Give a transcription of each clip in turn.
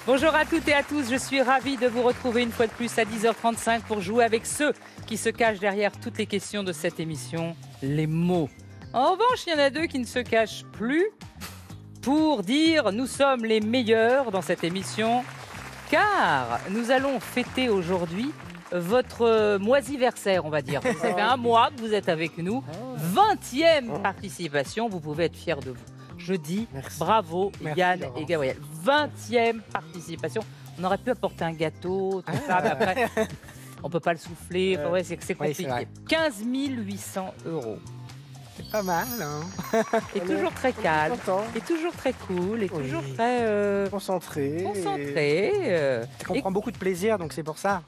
Bonjour à toutes et à tous, je suis ravie de vous retrouver une fois de plus à 10h35 pour jouer avec ceux qui se cachent derrière toutes les questions de cette émission, les mots. En revanche, il y en a deux qui ne se cachent plus pour dire nous sommes les meilleurs dans cette émission, car nous allons fêter aujourd'hui votre moisiversaire, on va dire. Ça fait un mois que vous êtes avec nous, 20e participation, vous pouvez être fiers de vous. Je dis bravo Yann et Gabriel. 20e participation. On aurait pu apporter un gâteau, tout ça, mais après, on ne peut pas le souffler. Enfin, ouais, c'est compliqué. 15 800 €. C'est pas mal, hein. Et toujours très calme, et toujours très cool, et toujours très concentré. On prend beaucoup de plaisir, donc c'est pour ça.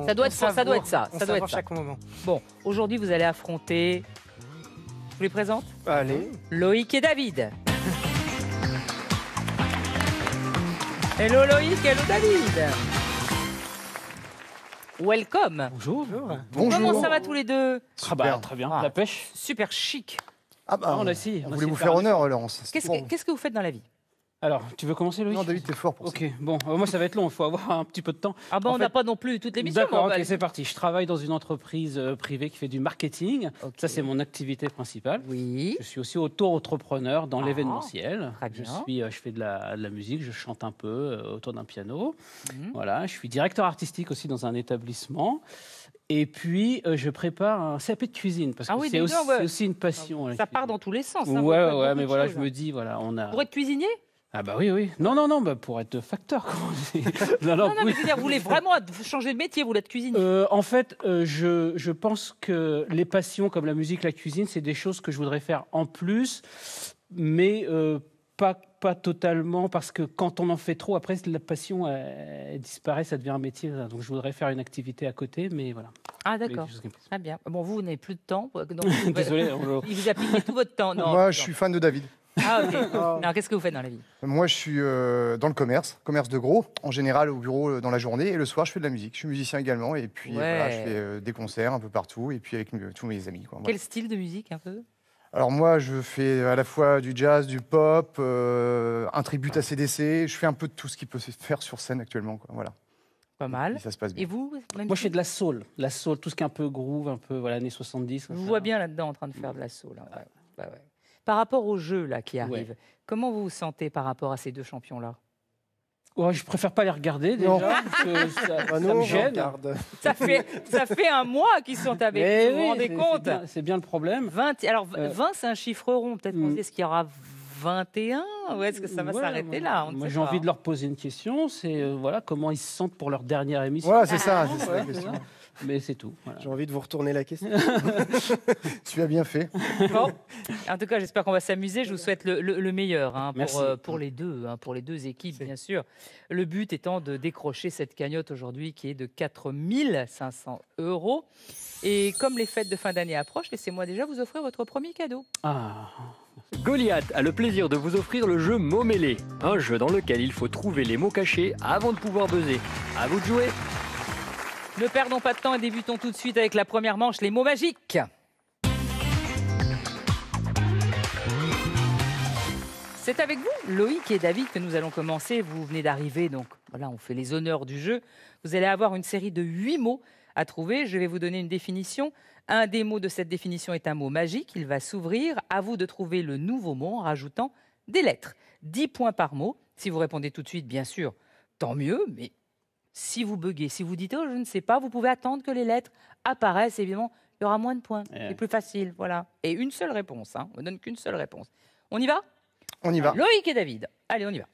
Ça doit être ça, ça doit être ça. Ça doit être chaque moment. Bon, aujourd'hui, vous allez affronter... Je vous les présente ? Allez. Loïc et David. Hello Loïc, hello David. Welcome. Bonjour. Bonjour. Comment ça va tous les deux ? Ah bah, très bien, la pêche. Super chic. Ah bah, on a essayé. On voulait vous faire honneur, Laurence. Qu'est-ce que vous faites dans la vie ? Alors, tu veux commencer, Loïc ? Non, David, t'es fort pour ça. Ok, bon, moi ça va être long, il faut avoir un petit peu de temps. Ah bah on n'a pas non plus toute l'émission. D'accord, ok, c'est parti. Je travaille dans une entreprise privée qui fait du marketing. Okay. Ça, c'est mon activité principale. Oui. Je suis aussi auto-entrepreneur dans l'événementiel. Très bien. Je fais de la musique, je chante un peu autour d'un piano. Voilà, je suis directeur artistique aussi dans un établissement. Et puis, je prépare un CAP de cuisine, parce que c'est aussi une passion. Ça part dans tous les sens. Ouais, mais voilà, je me dis, voilà, on a... Pour être cuisinier ? Ah bah oui. Non, bah pour être facteur, comment on dit. Non, mais je veux dire, vous voulez vraiment changer de métier, vous voulez être cuisinier. En fait, je pense que les passions comme la musique, la cuisine, c'est des choses que je voudrais faire en plus, mais pas totalement, parce que quand on en fait trop, après, la passion elle disparaît, ça devient un métier. Donc je voudrais faire une activité à côté, mais voilà. Ah d'accord, très bien. Bon, vous n'avez plus de temps. Donc Désolé. Il vous a piqué tout votre temps. Non, moi, je suis fan de David. Ah ok. Alors qu'est-ce que vous faites dans la vie ? Moi, je suis dans le commerce de gros, en général au bureau dans la journée, et le soir, je fais de la musique. Je suis musicien également, et puis voilà, je fais des concerts un peu partout, et puis avec tous mes amis. Quoi, Quel style de musique un peu ? Alors moi, je fais à la fois du jazz, du pop, un tribut à CDC. Je fais un peu de tout ce qui peut se faire sur scène actuellement. Quoi, voilà. Pas mal. Et ça se passe bien. Et vous ? Moi, je fais de la soul, tout ce qui est un peu groove, un peu années 70. Je vous vois bien là-dedans en train de faire de la soul. Hein. Ouais. Par rapport au jeu là qui arrive, comment vous vous sentez par rapport à ces deux champions-là ? Je préfère pas les regarder déjà, parce que ça me gêne. Ça fait un mois qu'ils sont avec vous, vous vous rendez compte ? C'est bien le problème. 20, alors 20, c'est un chiffre rond. Peut-être qu'on sait ce qu'il y aura 21 ou est-ce que ça va s'arrêter là ? Moi, j'ai envie de leur poser une question. C'est comment ils se sentent pour leur dernière émission. Voilà, c'est ça la question. Mais c'est tout. Voilà. J'ai envie de vous retourner la question. Tu as bien fait. Bon. En tout cas, j'espère qu'on va s'amuser. Je vous souhaite le meilleur pour les deux équipes, bien sûr. Le but étant de décrocher cette cagnotte aujourd'hui qui est de 4 500 €. Et comme les fêtes de fin d'année approchent, laissez-moi déjà vous offrir votre premier cadeau. Goliath a le plaisir de vous offrir le jeu Mots mêlés, un jeu dans lequel il faut trouver les mots cachés avant de pouvoir buzzer. À vous de jouer. Ne perdons pas de temps et débutons tout de suite avec la première manche, les mots magiques. C'est avec vous, Loïc et David, que nous allons commencer. Vous venez d'arriver, donc voilà, on fait les honneurs du jeu. Vous allez avoir une série de 8 mots à trouver. Je vais vous donner une définition. Un des mots de cette définition est un mot magique. Il va s'ouvrir. À vous de trouver le nouveau mot en rajoutant des lettres. 10 points par mot. Si vous répondez tout de suite, bien sûr, tant mieux, mais... Si vous buguez, si vous dites « Oh, je ne sais pas », vous pouvez attendre que les lettres apparaissent. Évidemment, il y aura moins de points. C'est plus facile, voilà. Et une seule réponse, hein. On ne donne qu'une seule réponse. On y va ? On y va. Loïc et David. Allez, on y va.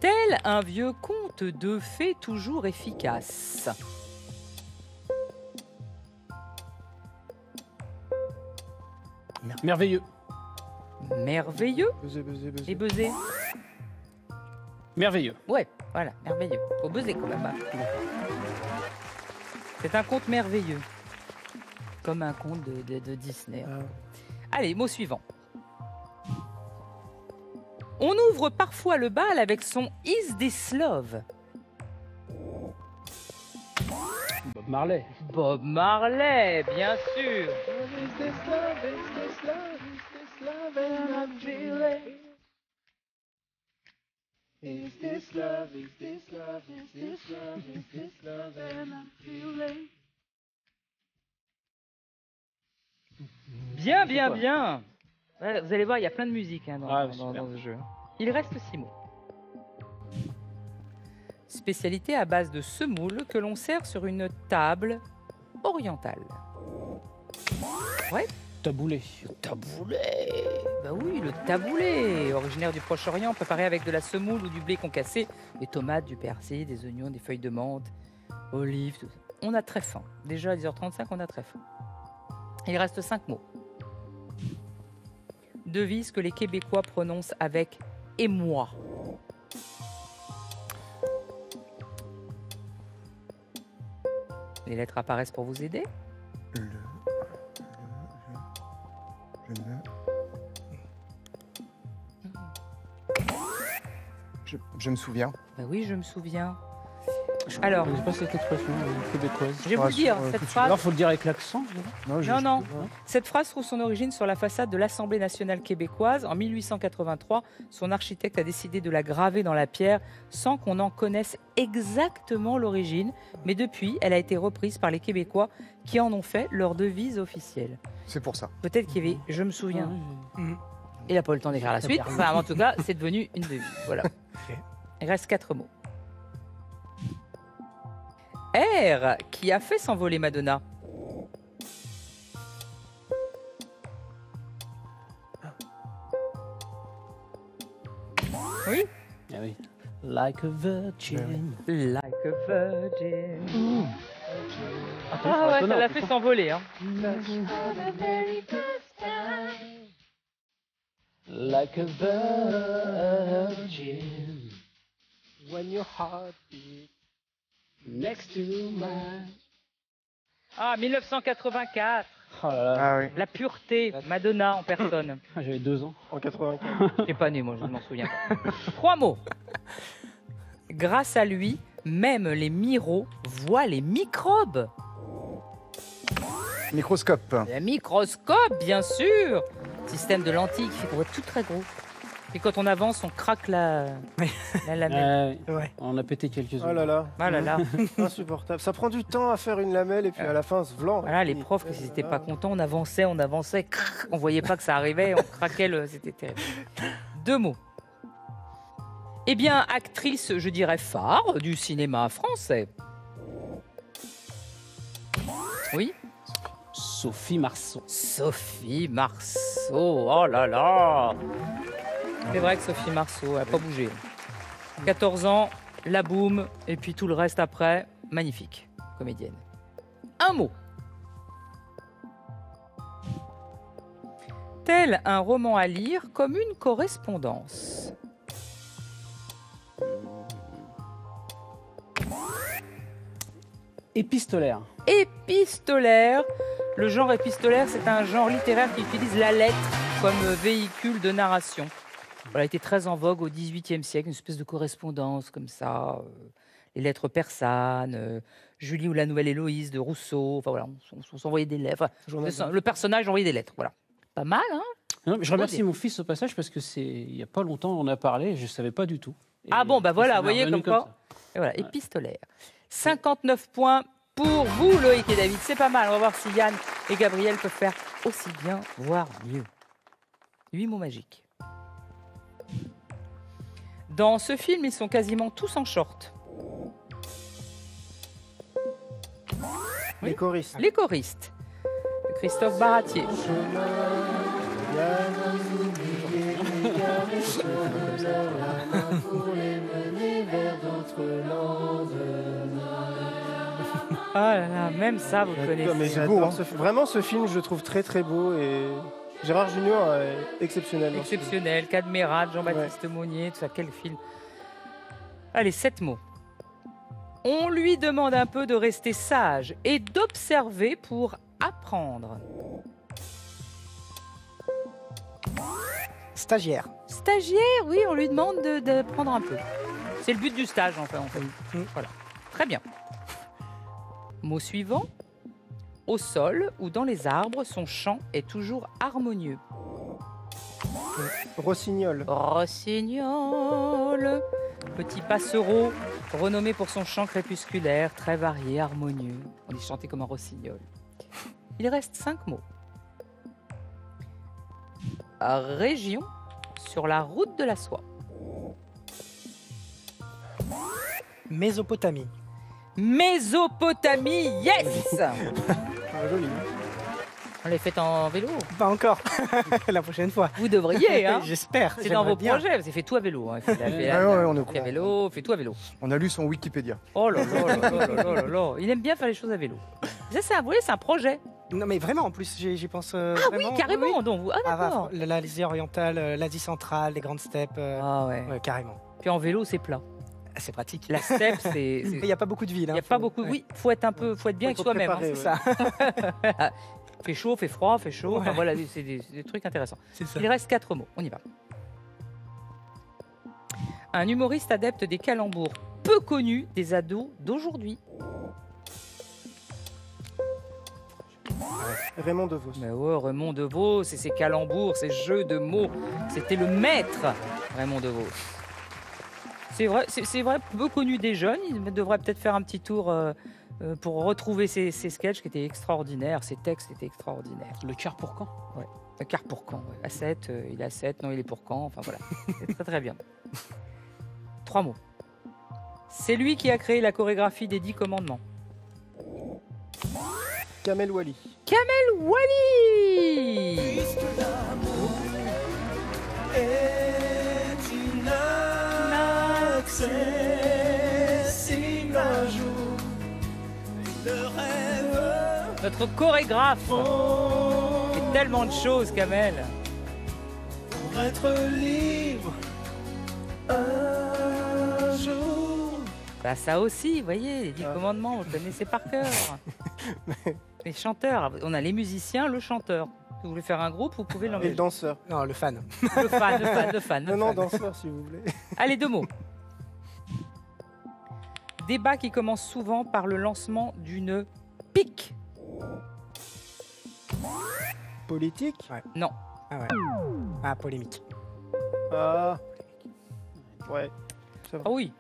Tel un vieux conte de fées toujours efficace. Merveilleux. Merveilleux. Buzzer. Et buzzer. Merveilleux. Ouais, voilà, merveilleux. Faut buzzer quand même. C'est un conte merveilleux. Comme un conte de Disney. Allez, mot suivant. On ouvre parfois le bal avec son Is This Love. Bob Marley. Bob Marley, bien sûr. Is this love, is this love, is this love and I'm feeling. Is this love, is this love, is this love, is this love, and I'm feeling... Bien, bien, bien. Ouais, vous allez voir, il y a plein de musique hein, Ah, dans super. ce jeu. Il reste 6 mots. Spécialité à base de semoule que l'on sert sur une table orientale. Ouais. Taboulé. Taboulé. Bah oui, le taboulé, originaire du Proche-Orient, préparé avec de la semoule ou du blé concassé, des tomates, du persil, des oignons, des feuilles de menthe, olives, tout ça. On a très faim. Déjà à 10h35, on a très faim. Il reste 5 mots. Devise que les Québécois prononcent avec émoi. Les lettres apparaissent pour vous aider. Je me souviens. Ben oui, je me souviens. Alors, Je ne connais pas cette expression québécoise. je vais vous dire, cette phrase... Alors, faut le dire avec l'accent. Non. Cette phrase trouve son origine sur la façade de l'Assemblée nationale québécoise. En 1883, son architecte a décidé de la graver dans la pierre sans qu'on en connaisse exactement l'origine. Mais depuis, elle a été reprise par les Québécois qui en ont fait leur devise officielle. C'est pour ça. Peut-être qu'il y avait « je me souviens ». Il n'a pas eu le temps d'écrire la suite. Enfin, en tout cas, c'est devenu une devise. Voilà. Il reste 4 mots. R, qui a fait s'envoler Madonna. Oui. Ah oui. Like a virgin. Like a virgin. Attends, Ah ouais, c'est ça l'a étonnant. fait s'envoler. Hein. Like a virgin. When your heart beats next to mine. Ah, 1984. Oh là là. Ah oui. La pureté, Madonna en personne. Ah, j'avais 2 ans. En 84. Je n'étais pas né, moi, je ne m'en souviens pas. 3 mots. Grâce à lui, même les miros voient les microbes. Microscope. Le microscope, bien sûr. Système de lentilles qui fait qu'on voit tout très gros. Et quand on avance, on craque la lamelle. Ouais. On a pété quelques-uns. Oh là là. Ah là là. Insupportable. Ça prend du temps à faire une lamelle et puis à la fin, ce blanc. Voilà, les profs, ils n'étaient pas contents. On avançait. Crrr, on voyait pas que ça arrivait. On craquait. C'était terrible. 2 mots. Eh bien, actrice, je dirais phare du cinéma français. Oui. Sophie Marceau. Sophie Marceau. Oh là là. C'est vrai que Sophie Marceau, elle n'a pas bougé. 14 ans, la boum, et puis tout le reste après, magnifique, comédienne. Un mot. Tel un roman à lire comme une correspondance. Épistolaire. Épistolaire. Le genre épistolaire, c'est un genre littéraire qui utilise la lettre comme véhicule de narration. Elle a été très en vogue au XVIIIe siècle, une espèce de correspondance comme ça. Les lettres persanes, Julie ou la Nouvelle Héloïse de Rousseau. Enfin voilà, on s'envoyait des lettres. Le personnage envoyait des lettres. Voilà. Pas mal, hein? Non, mais je remercie mon fils au passage parce que il n'y a pas longtemps, on en a parlé et je ne savais pas du tout. Et Ah bon, bah voilà, ça vous m'est voyez revenu comme quoi. ça. Et voilà, épistolaire. 59 points pour vous, Loïc et David. C'est pas mal. On va voir si Yann et Gabriel peuvent faire aussi bien, voire mieux. 8 mots magiques. Dans ce film, ils sont quasiment tous en short. Les choristes. Les choristes. De Christophe Baratier. Ah là là, même ça, vous connaissez. Mais C'est beau, j'adore hein. Vraiment, ce film, je le trouve très très beau et Gérard Junior est exceptionnel. dans ce film. Exceptionnel, Cadmerade, Jean-Baptiste Monnier, tout ça, quel film. Allez, 7 mots. On lui demande un peu de rester sage et d'observer pour apprendre. Stagiaire. Stagiaire, oui, on lui demande de prendre un peu. C'est le but du stage, enfin, en fait. Voilà. Très bien. Mot suivant. Au sol ou dans les arbres, son chant est toujours harmonieux. Rossignol. Rossignol. Petit passereau, renommé pour son chant crépusculaire, très varié, harmonieux. On dit chanter comme un rossignol. Il reste 5 mots. Région sur la route de la soie. Mésopotamie. Mésopotamie, yes. Joli. On l'a fait en vélo. Pas encore. La prochaine fois. Vous devriez, hein. J'espère. C'est dans vos projets, vous avez fait tout à vélo. Hein. on fait à vélo, fait tout à vélo. On a lu son Wikipédia. Oh là là là là là là là. Il aime bien faire les choses à vélo. Ça, c'est un projet. Non mais vraiment, en plus, j'y pense Ah vraiment. oui, carrément. Donc, d'accord. L'Asie orientale, l'Asie centrale, les grandes steppes. Ah ouais. Ouais, carrément. Puis en vélo, c'est plat. C'est pratique. La steppe, c'est. Il n'y a pas beaucoup de villes. Il n'y a pas beaucoup. Oui, faut être bien avec soi-même. préparer, C'est ça. Fait chaud, fait froid, fait chaud. Ouais. Enfin, voilà, c'est des trucs intéressants. C'est ça. Il reste 4 mots. On y va. Un humoriste adepte des calembours peu connu des ados d'aujourd'hui. Raymond DeVos. Mais ouais, Raymond DeVos, c'est ses calembours, ses jeux de mots. C'était le maître, Raymond DeVos. C'est vrai, peu connu des jeunes. Il devrait peut-être faire un petit tour pour retrouver ses sketchs qui étaient extraordinaires, ses textes étaient extraordinaires. Le quart pour quand? Ouais. Le quart pour quand, ouais. À 7, il est à 7, non, il est pour quand, enfin voilà. C'est très très bien. 3 mots. C'est lui qui a créé la chorégraphie des 10 commandements. Kamel Wally. Kamel Wally. Notre chorégraphe fait tellement de choses, Kamel. Pour être libre un jour. Bah ça aussi, vous voyez, les 10 commandements, vous le connaissez par cœur. Les chanteurs, on a les musiciens, le chanteur. Si vous voulez faire un groupe, vous pouvez Et le l'enlever. danseur. Non, le fan. Le fan. Non, danseur si vous voulez. Allez, 2 mots. Débat qui commence souvent par le lancement d'une pique. Politique. Non. Ah ouais. Ah, polémique. Ah. Ouais. Ah oui.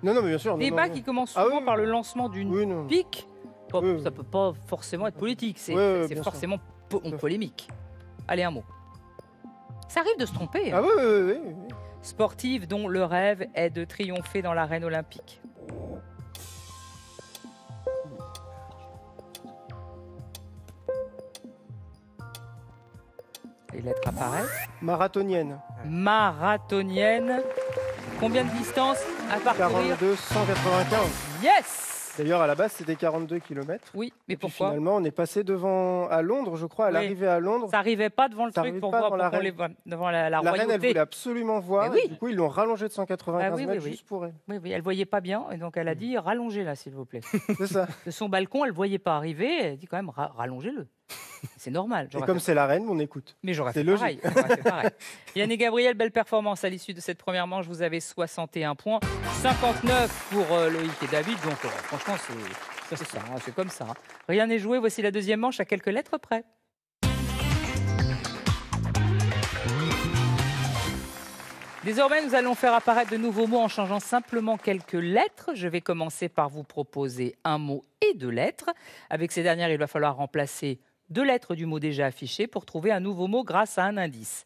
Non, mais bien sûr. non, Débat non. qui commence Ah souvent oui. par le lancement d'une Oui, non. pique. Pas- Oui, oui. Ça peut pas forcément être politique, c'est Oui, oui, c'est bien forcément Tout à fait. polémique. Allez, un mot. Ça arrive de se tromper. Ah hein. oui. Sportive dont le rêve est de triompher dans l'arène olympique. Les lettres apparaissent. Marathonienne. Marathonienne. Combien de distance à parcourir? 42, 195. Yes! D'ailleurs, à la base, c'était 42 km. Oui, mais Puis pourquoi? finalement, on est passé devant à Londres, je crois, à Oui. l'arrivée à Londres. Ça arrivait pas devant le Ça truc arrive pour pas voir devant la pour qu'on reine. les voit devant la La reine, elle royauté. voulait absolument voir. Mais oui. et du coup, ils l'ont rallongé de 195 Ah oui, mètres oui. juste pour elle. Oui, elle voyait pas bien, et donc elle a dit rallongez-la, s'il vous plaît. C'est ça. De son balcon, elle voyait pas arriver, elle a dit quand même rallongez-le. C'est normal. Et j'aurais comme fait- c'est la reine, on écoute. Mais j'aurais c'est fait pareil. logique. J'aurais fait pareil. Yann et Gabriel, belle performance à l'issue de cette première manche. Vous avez 61 points, 59 pour Loïc et David. Donc franchement, c'est ça, hein, c'est comme ça. hein. Rien n'est joué. Voici la deuxième manche à quelques lettres près. Désormais, nous allons faire apparaître de nouveaux mots en changeant simplement quelques lettres. Je vais commencer par vous proposer un mot et 2 lettres. Avec ces dernières, il va falloir remplacer 2 lettres du mot déjà affiché pour trouver un nouveau mot grâce à un indice.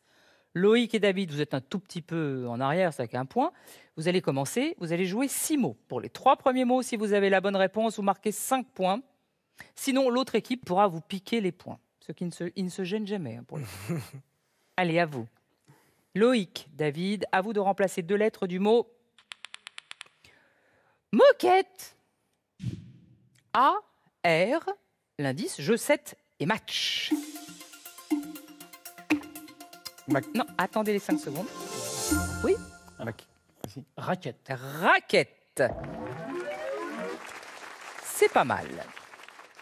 Loïc et David, vous êtes un tout petit peu en arrière, ça qu'un point. Vous allez commencer, vous allez jouer 6 mots. Pour les 3 premiers mots, si vous avez la bonne réponse, vous marquez 5 points. Sinon, l'autre équipe pourra vous piquer les points. Ce qui ne se gêne jamais. hein, pour le coup. Allez, à vous. Loïc, David, à vous de remplacer 2 lettres du mot moquette. A, R, l'indice, jeu 7 et match. Non, attendez les 5 secondes. Oui, Raquette. raquette. C'est pas mal.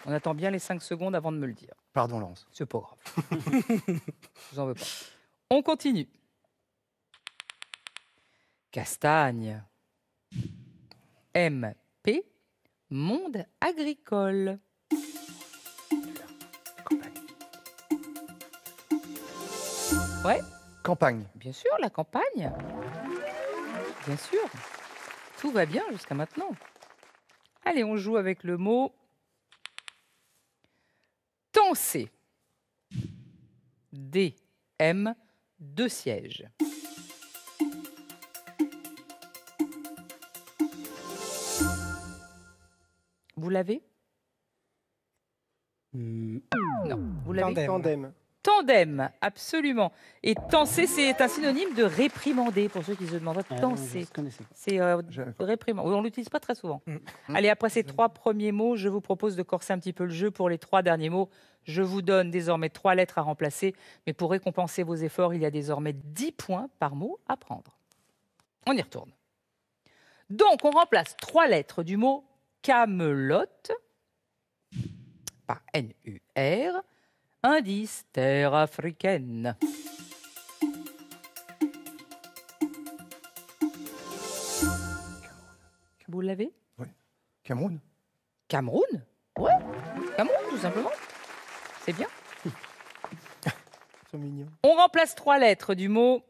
On attend bien les 5 secondes avant de me le dire. Pardon, Laurence. C'est pas grave. Je vous en veux pas. On continue. Castagne. MP. Monde agricole. Ouais, Campagne. bien sûr, la campagne. Bien sûr. Tout va bien jusqu'à maintenant. Allez, on joue avec le mot danser. D-M, 2 sièges. Vous l'avez? Non, vous l'avez? Tandem. Tandem, absolument. Et danser, c'est un synonyme de réprimander, pour ceux qui se demandent. Danser, c'est réprimander. On ne l'utilise pas très souvent. Allez, après ces 3 premiers mots, je vous propose de corser un petit peu le jeu pour les 3 derniers mots. Je vous donne désormais 3 lettres à remplacer, mais pour récompenser vos efforts, il y a désormais 10 points par mot à prendre. On y retourne. Donc, on remplace 3 lettres du mot camelote par N-U-R. Indice, terre africaine. Vous l'avez? Oui. Cameroun. Cameroun? Ouais, Cameroun, tout simplement. C'est bien. Ils sont mignons. On remplace 3 lettres du mot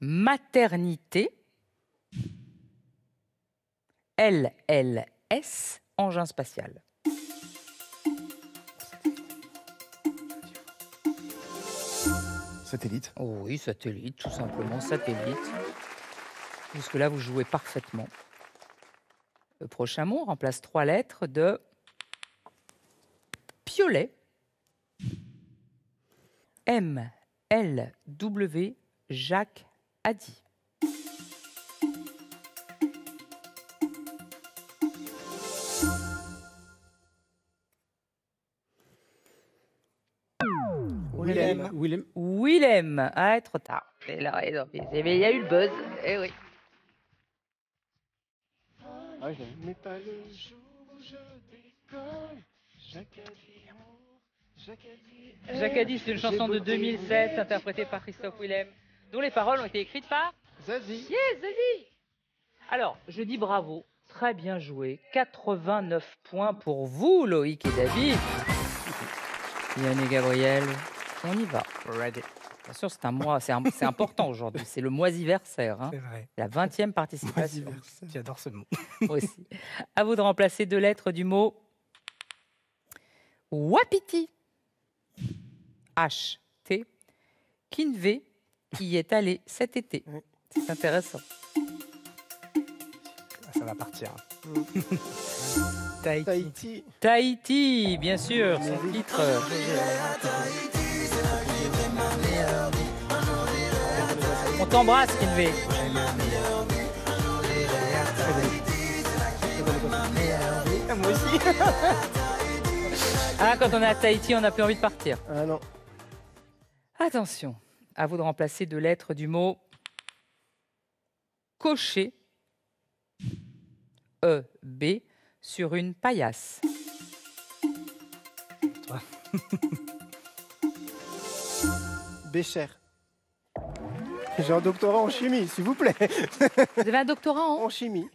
maternité. LLS, engin spatial. Satellite. Oh oui, satellite, tout simplement, satellite. Jusque-là, vous jouez parfaitement. Le prochain mot remplace 3 lettres de piolet. M-L-W, Jacques Haddy. Willem. Ah, trop tard. Mais il y a eu le buzz. Eh oui. Mais pas le jour où je décolle. Jacques Haddy, c'est une chanson de 2007 interprétée par Christophe Willem, dont les paroles ont été écrites par Zazie. Yes, Zazie. Alors, je dis bravo. Très bien joué. 89 points pour vous, Loïc et David. Yann et Gabriel, on y va. Ready. Bien sûr, c'est un mois, c'est important aujourd'hui. C'est le moisiversaire. Hein. C'est vrai. La 20e participation. J'adore ce mot. Moi aussi. À vous de remplacer 2 lettres du mot wapiti. H-T. Kinvé y est allé cet été. Oui. C'est intéressant. Ça va partir. Tahiti. Tahiti. Tahiti, bien sûr, son titre. On t'embrasse, Kinvé. Moi aussi. Ah, quand on est à Tahiti, on n'a plus envie de partir. Ah non. Attention, à vous de remplacer 2 lettres du mot cocher. E-B sur une paillasse. Bécher. J'ai un doctorat en chimie, s'il vous plaît. Vous avez un doctorat en En chimie.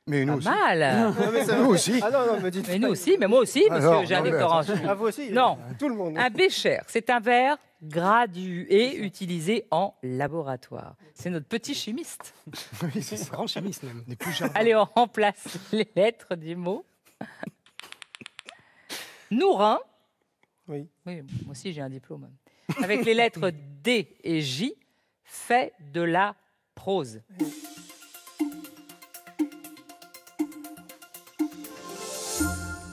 Mais nous Pas aussi. mal. Non, mais ça- Nous aussi. Ah non, non, me dites Mais pas. nous aussi, mais moi aussi, parce Alors, que j'ai un non, mais doctorat en attention. chimie. Ah, vous aussi? Non. Tout le monde. Un bécher, c'est un verre gradué utilisé en laboratoire. C'est notre petit chimiste. Oui, c'est ça. Grand chimiste même. On n'est plus jardin. Allez, on remplace les lettres du mot. Nourin. Oui. Oui, moi aussi j'ai un diplôme. Avec les lettres D et J, fait de la prose.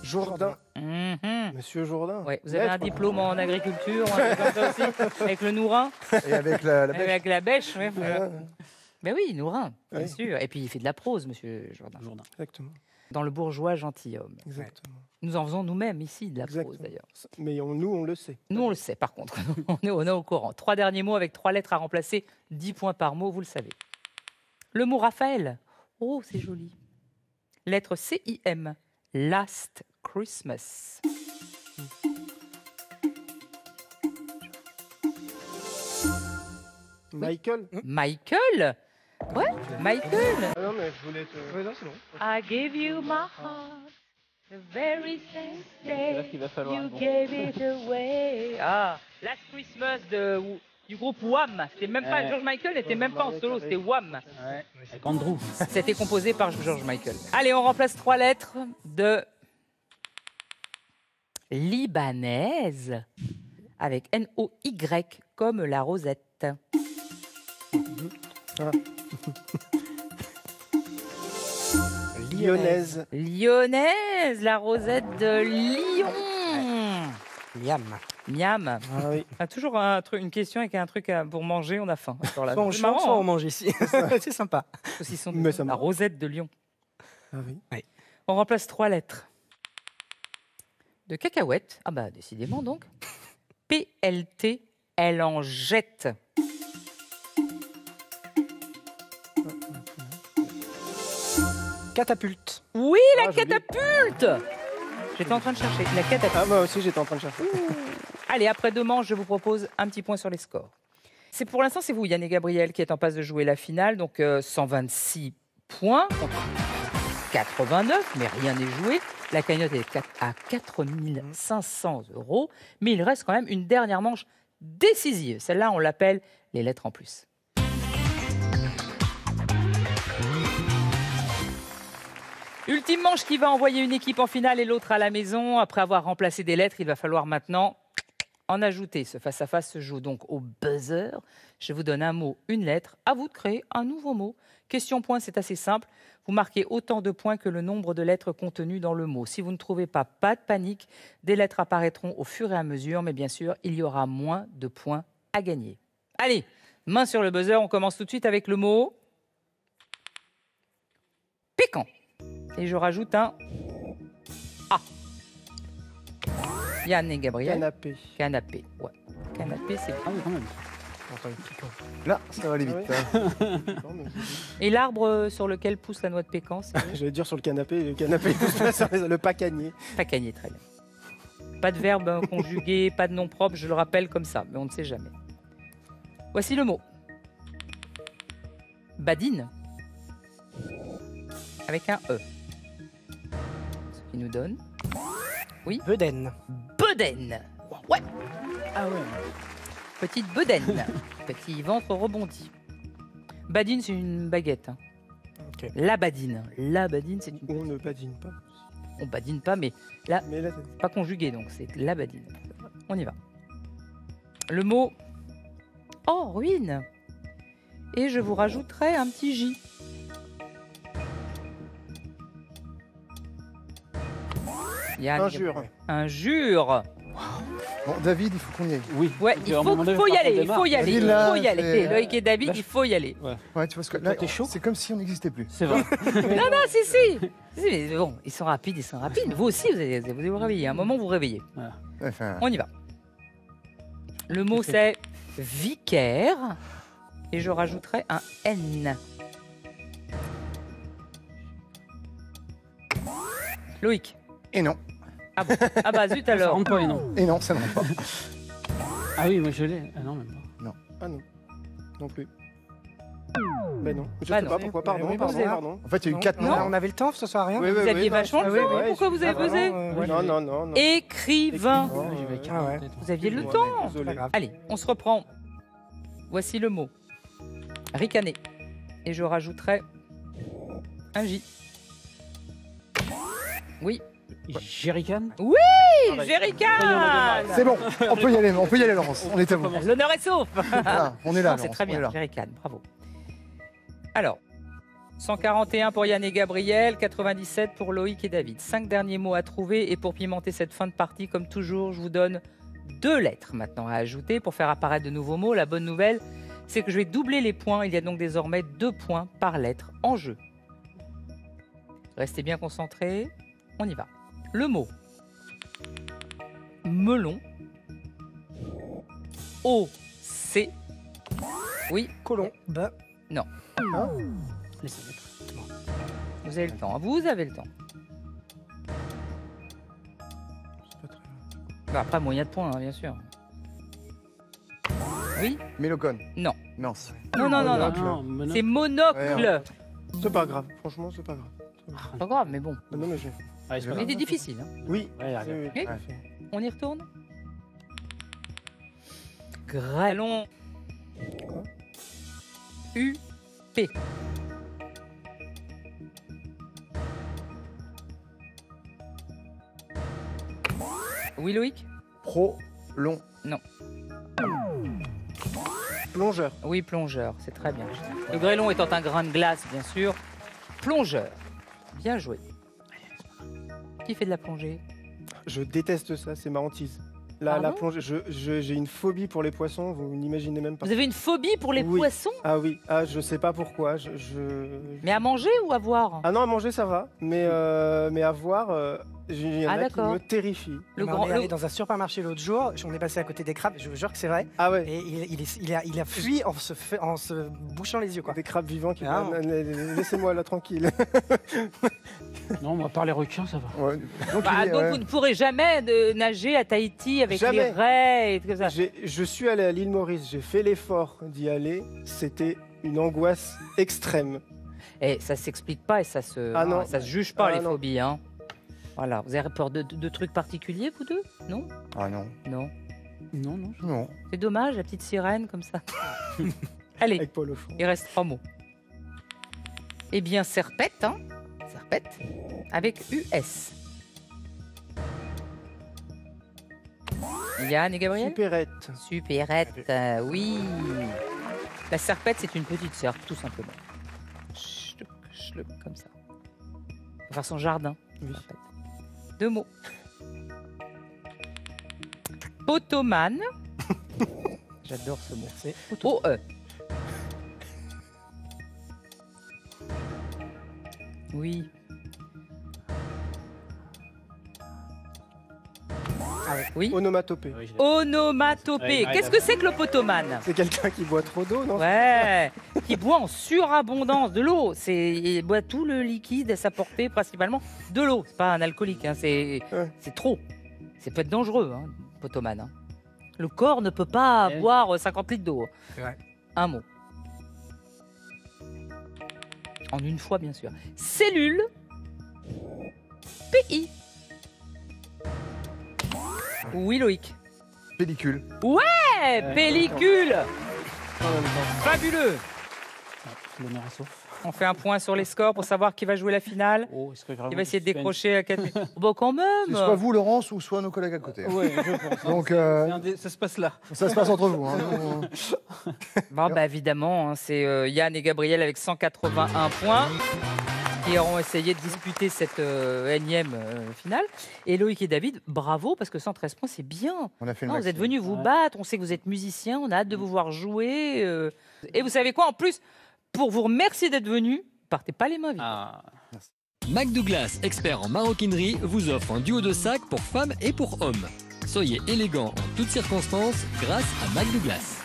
Jourdain. Mhm. Monsieur Jourdain. Ouais, vous avez un Maître. diplôme en agriculture, ou un truc comme ça aussi, avec le Nourin, Et avec la bêche. avec la bêche. Ouais, voilà. Ah, Ben oui, Nourin, bien Oui. sûr. Et puis il fait de la prose, monsieur Jourdain. exactement. Dans le bourgeois gentilhomme. Exactement. Nous en faisons nous-mêmes ici de la prose Exactement. d'ailleurs. Mais nous, on le sait. Nous, on le sait par contre. On est au courant. 3 derniers mots avec 3 lettres à remplacer. 10 points par mot, vous le savez. Le mot Raphaël. Oh, c'est joli. Lettre C-I-M. Last Christmas. Michael. Michael. Ouais, Michael. Ah non, mais je voulais te. Oui, non, c'est bon. I gave you my heart the very same day you gave it away. Ah, Last Christmas de du groupe Wham. C'était même pas George Michael, n'était même pas en solo, c'était Wham. Ouais, avec Andrew. C'était composé par George Michael. Allez, on remplace 3 lettres de libanaise avec N-O-Y comme la rosette. Lyonnaise. Lyonnaise, la rosette de Lyon. Miam. Miam. Ah oui. Ah, toujours une question avec un truc pour manger, on a faim. Soit on chante, soit on mange ici. C'est sympa. Saucisson Mais ça la rosette de Lyon. Ah oui. On remplace 3 lettres de cacahuètes. Ah bah décidément donc. P-L-T, elle en jette. Catapulte. Oui, la Ah, joli. catapulte. J'étais en train de chercher la catapulte. Ah, moi aussi, j'étais en train de chercher. Allez, après 2 manches, je vous propose un petit point sur les scores. Pour l'instant, c'est vous, Yann et Gabriel, qui êtes en passe de jouer la finale. Donc 126 points contre 89, mais rien n'est joué. La cagnotte est à 4 500 €. Mais il reste quand même une dernière manche décisive. Celle-là, on l'appelle les lettres en plus. Ultime manche qui va envoyer une équipe en finale et l'autre à la maison. Après avoir remplacé des lettres, il va falloir maintenant en ajouter. Ce face-à-face se joue donc au buzzer. Je vous donne un mot, une lettre. À vous de créer un nouveau mot. Question point, c'est assez simple. Vous marquez autant de points que le nombre de lettres contenues dans le mot. Si vous ne trouvez pas de panique. Des lettres apparaîtront au fur et à mesure. Mais bien sûr, il y aura moins de points à gagner. Allez, main sur le buzzer. On commence tout de suite avec le mot piquant. Et je rajoute un A. Yann et Gabriel. Canapé. Canapé. Ouais. Canapé, c'est Ah oui, quand même. Là, ça va aller vite. Non, mais Et l'arbre sur lequel pousse la noix de pécan, c'est j'allais dire sur le canapé. Le canapé, le pacanier. pacanier, très bien. Pas de verbe conjugué, pas de nom propre, je le rappelle comme ça, mais on ne sait jamais. Voici le mot. Badine. Avec un E. Ce qui nous donne Bedaine. bedaine. Ouais, Ah ouais. petite bedaine. Petit ventre rebondi. Badine, c'est une baguette. Hein. Ok. La badine. La badine, c'est une... On ne badine pas. On badine pas, mais là, Mais là, pas conjugué, donc c'est la badine. On y va. Le mot oh, ruine. Et je vous rajouterai un petit J. Yann, injure. Injure. Bon, David, il faut qu'on y aille. Oui. Ouais, il faut y aller, il faut y aller, il David, là, faut y aller. c'est- Loïc et David, il faut y aller. Ouais, tu vois ce que Toi, là, t'es chaud c'est comme si on n'existait plus. C'est vrai. Non, si, si. Si, mais bon, ils sont rapides, ils sont rapides. Vous aussi, vous allez vous réveiller. À un moment, vous vous réveillez. Enfin, On y va. Le mot, c'est vicaire. Et je rajouterai un N. Loïc. et non. Ah bon. Ah bah zut Ça alors. rentre pas, et non. Et non, ça ne rentre pas. Ah oui, moi je l'ai. Ah non, même pas. Ah non. Non plus. Ben non. Je Bah sais non. pas pourquoi. Pardon, Oui, pardon, vous pardon. En fait, il y a eu 4 Non. noms. On avait le temps, ce soir rien. Oui, oui, Vous aviez non, vachement le oui, temps. oui, Pourquoi vous avez buzzé Non, non, non, non. Écrivain. Écrivain. Ah, j'y vais avec Ah ouais. un tête. Vous aviez le Ouais, temps. désolé. Pas grave. Allez, on se reprend. Voici le mot. Ricaner. Et je rajouterai un J. Oui. Jerrycan. Jerrycan. C'est bon, on peut y aller, Laurence. On est à vous. L'honneur est sauf. Voilà, on est là, Non, c'est Laurence, très on est bien, là. Jerrycan, bravo. Alors, 141 pour Yann et Gabriel, 97 pour Loïc et David. 5 derniers mots à trouver et pour pimenter cette fin de partie, comme toujours, je vous donne 2 lettres maintenant à ajouter pour faire apparaître de nouveaux mots. La bonne nouvelle, c'est que je vais doubler les points. Il y a donc désormais 2 points par lettre en jeu. Restez bien concentrés, on y va. Le mot melon. O-C. Oui, Colon. Bah. Laissez mettre. vous avez le temps. Vous avez le temps. Bah, après, moyen de points, hein, bien sûr. Oui. Mélocone. Non. Mince. Non, non, non, non. Monocle. Non, monocle. C'est monocle. Ouais, C'est pas grave. Franchement, c'est pas grave. C'est pas grave, mais bon. Non, mais je... Ah, c'est pas Il grave. était difficile. Hein. Oui. Ouais, regarde. Oui, Oui. tout à fait. On y retourne. Grêlon. U-P. Oui, Loïc? Prolong. Non. Plongeur. Oui, plongeur, c'est très bien. Le grêlon étant un grain de glace, bien sûr. Plongeur. Bien joué. Qui fait de la plongée? Je déteste ça, c'est ma hantise. La Pardon plongée, j'ai une phobie pour les poissons, vous n'imaginez même pas. Vous avez une phobie pour les Oui. poissons? Ah oui, je sais pas pourquoi. Mais à manger ou à voir? Ah non, à manger ça va, mais à voir, il y en a qui d'accord. me terrifient. On est allé dans un supermarché l'autre jour, on est passé à côté des crabes, je vous jure que c'est vrai. Ah ouais. Et il a fui en se bouchant les yeux, quoi. Des crabes vivants qui... Ah. Laissez-moi là tranquille. Non, moi, par les requins, ça va. Ouais. Donc, Bah, donc vous ne pourrez jamais nager à Tahiti avec les Jamais. raies et tout ça. Je suis allé à l'île Maurice, j'ai fait l'effort d'y aller. C'était une angoisse extrême. Et ça s'explique pas et ça se, Ah non. ça se juge pas, Ah les non. phobies. Hein. Voilà. Vous avez peur de trucs particuliers, vous deux? Non? Ah non. Non. Non, non. Non. C'est dommage, la petite sirène comme ça. Allez, Avec Paul au fond. il reste 3 mots. Eh bien, serpette, hein? Serpette, avec US. Yann et Gabriel? Supérette. Supérette, oui. La serpette, c'est une petite serpe, tout simplement. Chlouc, chlouc, comme ça. Pour faire son jardin. Oui. Serpette. 2 mots. Potomane. J'adore ce mot. C'est O-E. Oui. Oui. Onomatopée. Oui, je l'ai. Onomatopée. Ouais, ouais, Qu'est-ce que c'est que le potomane? C'est quelqu'un qui boit trop d'eau, non? Ouais, qui boit en surabondance de l'eau. Il boit tout le liquide à sa portée, principalement de l'eau. C'est pas un alcoolique, hein, c'est trop. C'est peut être dangereux, hein, potomane. Hein. Le corps ne peut pas Ouais. boire 50 litres d'eau. C'est vrai. Un mot. En une fois, bien sûr. Cellule. PI. Oui, Loïc. Pellicule. Pellicule. En même temps. Fabuleux. L'honneur est sauf. On fait un point sur les scores pour savoir qui va jouer la finale. Oh, est-ce que vraiment Il va essayer de suspense. décrocher à 4 Bon, quand C'est même. soit vous, Laurence, ou soit nos collègues à côté. Ouais, je pense. Donc, Ça se passe là. ça se passe entre vous. Hein. Bon, bah, évidemment, hein, c'est Yann et Gabriel avec 181 points qui auront essayé de disputer cette énième finale. Et Loïc et David, bravo, parce que 113 points, c'est bien. On a fait le Non, vous êtes maximum. venus vous Ouais. battre, on sait que vous êtes musicien, on a hâte de vous voir jouer. Et vous savez quoi, en plus, pour vous remercier d'être venus, partez pas les mains vides. Ah. Mac Douglas, expert en maroquinerie, vous offre un duo de sacs pour femmes et pour hommes. Soyez élégant en toutes circonstances grâce à Mac Douglas.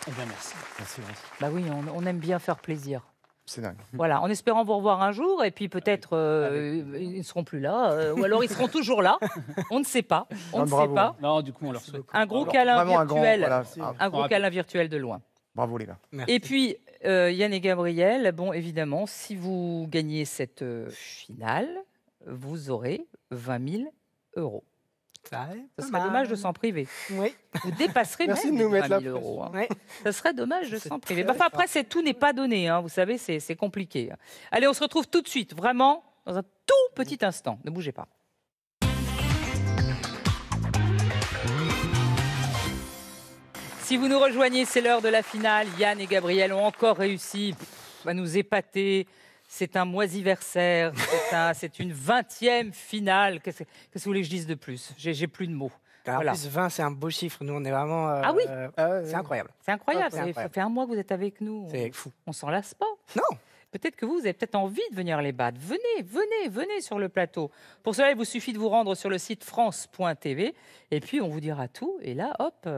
Eh bien, merci. Merci, merci. Bah oui, on aime bien faire plaisir. C'est dingue. Voilà, en espérant vous revoir un jour, et puis peut-être ils ne seront plus là, ou alors ils seront toujours là. On ne sait pas. On Ah, ne sait bravo. pas. Non, du coup, on leur souhaite. Un gros câlin Vraiment un grand. virtuel. Voilà. Un gros câlin virtuel de loin. Bravo, les gars. Merci. Et puis, Yann et Gabriel, bon, évidemment, si vous gagnez cette finale, vous aurez 20 000 euros. Ça Ce serait dommage de s'en priver. Oui. Vous dépasserez Merci même de nous les mettre 20 la 000 euros. Hein. Ouais. Ça serait dommage de C'est s'en priver. très Enfin, après, fort. tout n'est pas donné. Hein. Vous savez, c'est compliqué. Allez, on se retrouve tout de suite, vraiment, dans un tout petit instant. Ne bougez pas. Si vous nous rejoignez, c'est l'heure de la finale. Yann et Gabriel ont encore réussi à nous épater. C'est un moisiversaire. C'est une 20e finale. Qu'est-ce que vous voulez que je dise de plus? J'ai plus de mots. En Voilà. plus, 20, c'est un beau chiffre. Nous, on est vraiment. Ah oui. C'est incroyable. C'est incroyable. C'est Ça incroyable. fait un mois que vous êtes avec nous. C'est fou. On s'en lasse pas. Non. Peut-être que vous avez peut-être envie de venir les battre. Venez sur le plateau. Pour cela, il vous suffit de vous rendre sur le site france.tv et puis on vous dira tout. Et là, hop,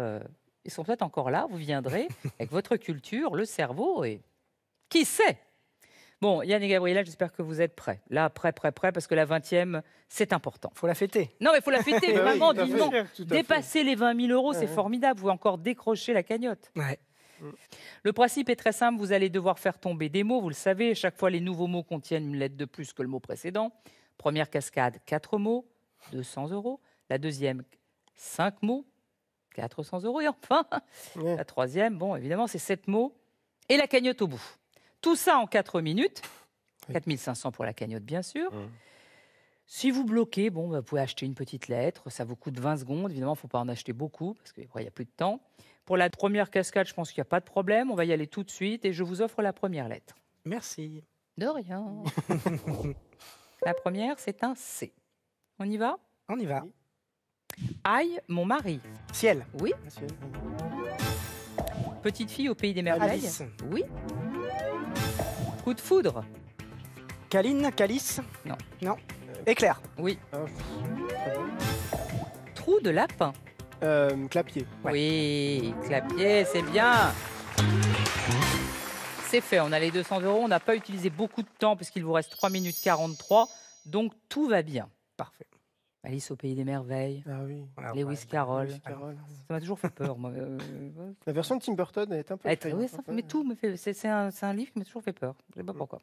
ils sont peut-être encore là. Vous viendrez avec votre culture, le cerveau et qui sait. Bon, Yann et Gabriela, j'espère que vous êtes prêts. Là, prêts, parce que la 20e, c'est important. Faut la fêter. Non, mais il faut la fêter, Oui, vraiment, tout à fait. vivement. Tout à fait. Dépasser les 20 000 euros, c'est Ouais. formidable. Vous pouvez encore décrocher la cagnotte. Ouais. Le principe est très simple, vous allez devoir faire tomber des mots, vous le savez, chaque fois les nouveaux mots contiennent une lettre de plus que le mot précédent. Première cascade, 4 mots, 200 euros. La deuxième, 5 mots, 400 €. Et enfin, la troisième, bon, évidemment, c'est 7 mots et la cagnotte au bout. Tout ça en 4 minutes. 4500 pour la cagnotte, bien sûr. Si vous bloquez, bon, vous pouvez acheter une petite lettre. Ça vous coûte 20 secondes. Évidemment, il ne faut pas en acheter beaucoup parce qu'il n'y a plus de temps. Pour la première cascade, je pense qu'il n'y a pas de problème. On va y aller tout de suite et je vous offre la première lettre. Merci. De rien. La première, c'est un C. On y va? On y va. Aïe, mon mari. Ciel. Oui. Petite fille au pays des merveilles. Alice. Oui. Coup de foudre. Caline, Calice. Non. Non. Éclair. Oui. Trou de lapin. Clapier. Oui, clapier, c'est bien. C'est fait, on a les 200 €. On n'a pas utilisé beaucoup de temps puisqu'il vous reste 3 minutes 43. Donc tout va bien. Parfait. Alice au pays des merveilles. Ah oui. Lewis Carroll. Carroll. Ça m'a toujours fait peur, moi. La version de Tim Burton est un peu Oui, ça mais tout me fait. C'est un livre qui m'a toujours fait peur. Je ne sais pas pourquoi.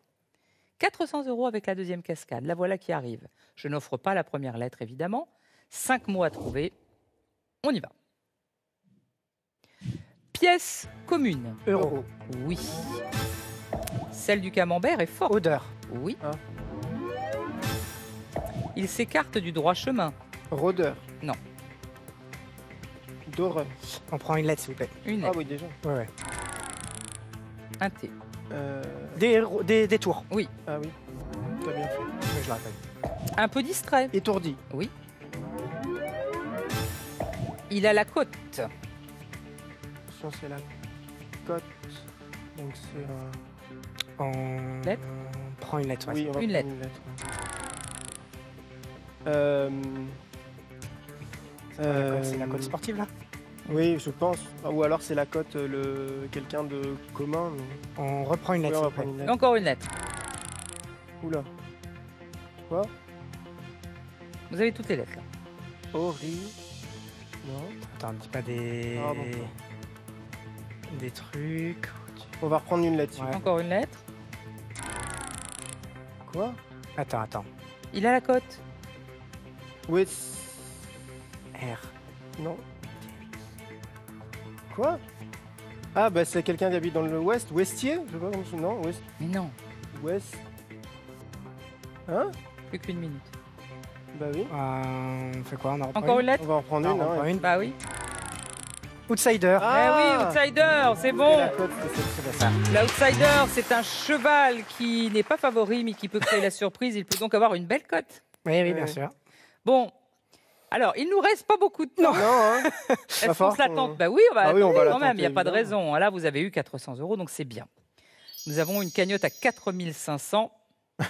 400 € avec la deuxième cascade. La voilà qui arrive. Je n'offre pas la première lettre, évidemment. 5 mots à trouver. On y va. Pièce commune. Euro. Oui. Celle du camembert est forte. Odeur. Oui. Ah. Il s'écarte du droit chemin. Rôdeur. Non. Doreur. On prend une lettre, s'il vous plaît. Une Ah lettre. oui, déjà. Ouais. Un T. Des tours. Ah oui. T'as bien fait. Je le rappelle. Un peu distrait. Étourdi. Oui. Il a la côte. Attention, c'est la côte. Donc c'est un... On Lettre. prend une lettre. Ouais. Oui, on va Une prendre lettre. C'est la côte sportive, là. Oui, je pense. Ah, ou alors c'est la côte, quelqu'un de commun. On reprend une Oui, lettre. on va s'il vous plaît. prendre une lettre. Encore une lettre. Oula. Quoi? Vous avez toutes les lettres là. Ori. Non. Attends, dis pas des... Ah, bon. Des trucs. On va reprendre une lettre. Ouais. Encore une lettre. Quoi? Attends. Il a la côte. Oui. R. Non. Quoi? Ah bah c'est quelqu'un qui habite dans le ouest. Ouestier? Je sais pas comment je... Non, ouest. Mais non. Ouest. Hein? Plus qu'une minute. Bah oui. On fait quoi? On en reprend Encore une une lettre. On va en prendre Ah, une. on en hein, prend et- une. Bah oui. Outsider. Ah Eh oui, outsider, c'est C'est bon. la côte, c'est ça. L'outsider, c'est un cheval qui n'est pas favori, mais qui peut créer la surprise. Il peut donc avoir une belle cote. Oui, bien sûr. Bon, alors, il nous reste pas beaucoup de temps. Non, hein. Est-ce qu'on falloir se la qu'on- tente? Bah oui, on va Ah oui, on va la quand même, il tenter, n'y a pas de évidemment. raison. Là, vous avez eu 400 €, donc c'est bien. Nous avons une cagnotte à 4500. Oui.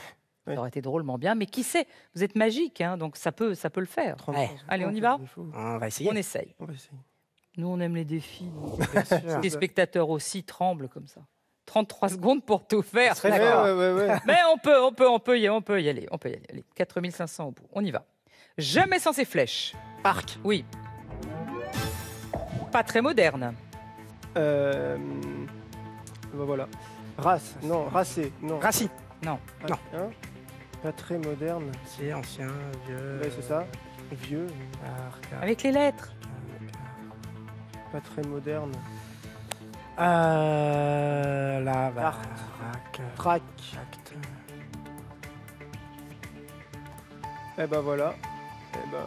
Ça aurait été drôlement bien, mais qui sait? Vous êtes magique, hein, donc ça peut le faire. 30 Ouais. Allez, on y va? Il faut. On va essayer. On essaye. On va essayer. Nous, on aime les défis. Bien sûr. Les spectateurs aussi tremblent comme ça. 33 secondes pour tout faire. Très Ouais, d'accord. ouais. Mais on peut y aller. Allez, 4500 au bout. On y va. Jamais sans ses flèches. Arc. Oui. Pas très moderne. Bah voilà. Race. Non, racé. Non. Raci. Non. Non. Hein? Pas très moderne. C'est ancien, vieux. Ouais, c'est ça. Vieux. Arc. Avec les lettres. Pas très moderne. Là, bah, Arc. rac. Trac. Acte. Eh ben voilà. Eh ben,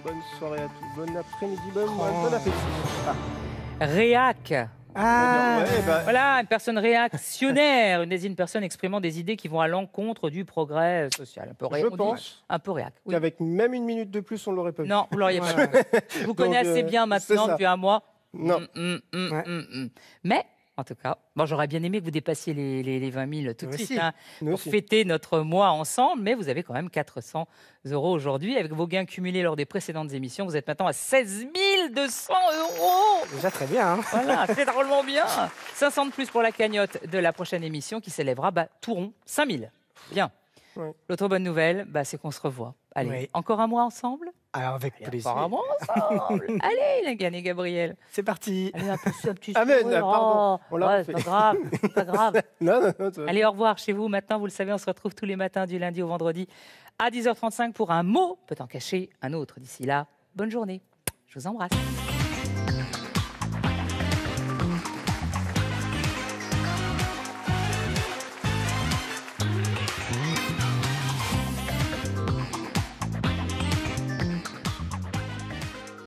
bonne soirée à tous. Bon après-midi, bon appétit. Réac. Ah, Ouais, bah, Voilà, une personne réactionnaire, une personne exprimant des idées qui vont à l'encontre du progrès social. Un peu je on dit pense un peu réac. Oui. qu'avec même une minute de plus, on l'aurait pas vu. Non, vous l'auriez pas. Ouais. Je vous connais Donc, assez bien c'est maintenant ça. depuis un mois. Non. Ouais. Mais, en tout cas, bon, j'aurais bien aimé que vous dépassiez les 20 000 tout de Nous suite aussi. hein, Nous pour aussi. fêter notre mois ensemble. Mais vous avez quand même 400 € aujourd'hui. Avec vos gains cumulés lors des précédentes émissions, vous êtes maintenant à 16 200 €. déjà très bien. Hein. Voilà, c'est drôlement bien. 500 de plus pour la cagnotte de la prochaine émission qui s'élèvera tout rond, 5 000. Bien. Ouais. L'autre bonne nouvelle, c'est qu'on se revoit. Allez, Oui. encore un mois ensemble? Alors, avec plaisir. Encore un mois ensemble. Allez, il a gagné Gabriel. C'est parti. Allez, un petit Ah, mais, sourire. pardon, on l'a Ouais, refait. c'est pas grave, c'est pas grave. Non, ça va. Allez, au revoir chez vous. Maintenant, vous le savez, on se retrouve tous les matins du lundi au vendredi à 10h35 pour un mot peut en cacher un autre. D'ici là, bonne journée. Je vous embrasse.